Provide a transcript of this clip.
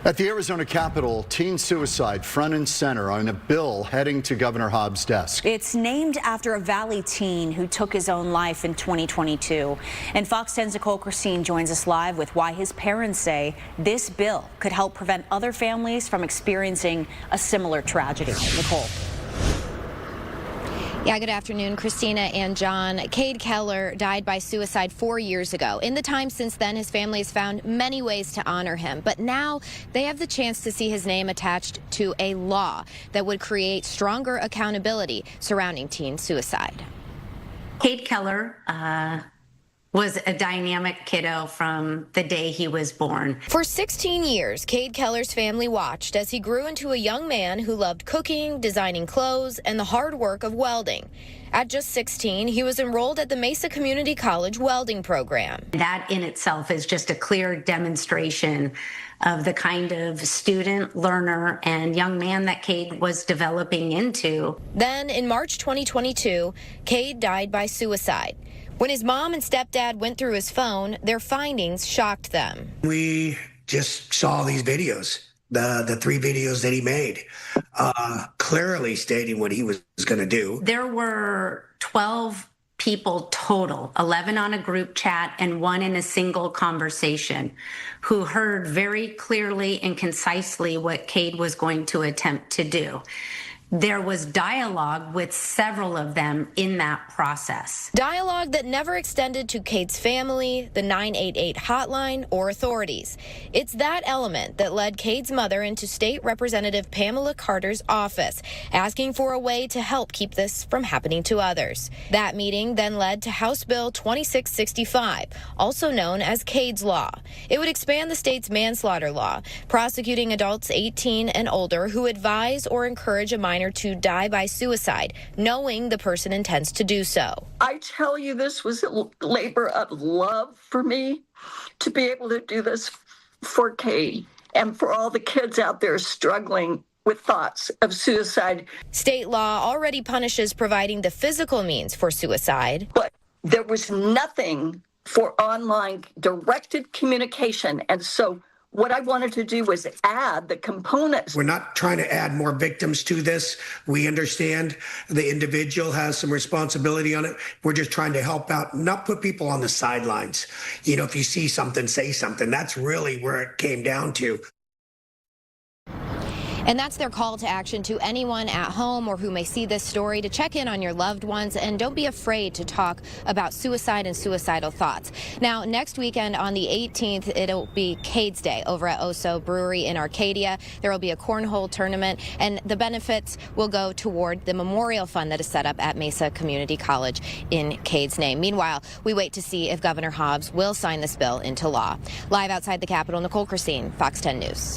At the Arizona Capitol, teen suicide front and center on a bill heading to Governor Hobbs' desk. It's named after a Valley teen who took his own life in 2022. And Fox 10's Nicole Krasean joins us live with why his parents say this bill could help prevent other families from experiencing a similar tragedy. Nicole. Yeah, good afternoon, Christina and John. Cade Keller died by suicide 4 years ago. In the time since then, his family has found many ways to honor him. But now they have the chance to see his name attached to a law that would create stronger accountability surrounding teen suicide. Cade Keller was a dynamic kiddo from the day he was born. For 16 years, Cade Keller's family watched as he grew into a young man who loved cooking, designing clothes, and the hard work of welding. At just 16, he was enrolled at the Mesa Community College welding program. That in itself is just a clear demonstration of the kind of student, learner, and young man that Cade was developing into. Then, in March 2022, Cade died by suicide. When his mom and stepdad went through his phone, their findings shocked them. We just saw these videos, the 3 videos that he made, clearly stating what he was going to do. There were 12 people total, 11 on a group chat and 1 in a single conversation, who heard very clearly and concisely what Cade was going to attempt to do. There was dialogue with several of them in that process. Dialogue that never extended to Cade's family, the 988 hotline, or authorities. It's that element that led Cade's mother into State Representative Pamela Carter's office, asking for a way to help keep this from happening to others. That meeting then led to House Bill 2665, also known as Cade's Law. It would expand the state's manslaughter law, prosecuting adults 18 and older who advise or encourage a minor to die by suicide, knowing the person intends to do so. I tell you, this was a labor of love for me to be able to do this for Cade and for all the kids out there struggling with thoughts of suicide. State law already punishes providing the physical means for suicide. But there was nothing for online directed communication. And so what I wanted to do was add the components. We're not trying to add more victims to this. We understand the individual has some responsibility on it. We're just trying to help out, not put people on the sidelines. You know, if you see something, say something. That's really where it came down to. And that's their call to action to anyone at home or who may see this story, to check in on your loved ones and don't be afraid to talk about suicide and suicidal thoughts. Now, next weekend on the 18th, it'll be Cade's Day over at Oso Brewery in Arcadia. There will be a cornhole tournament, and the benefits will go toward the memorial fund that is set up at Mesa Community College in Cade's name. Meanwhile, we wait to see if Governor Hobbs will sign this bill into law. Live outside the Capitol, Nicole Krasean, Fox 10 News.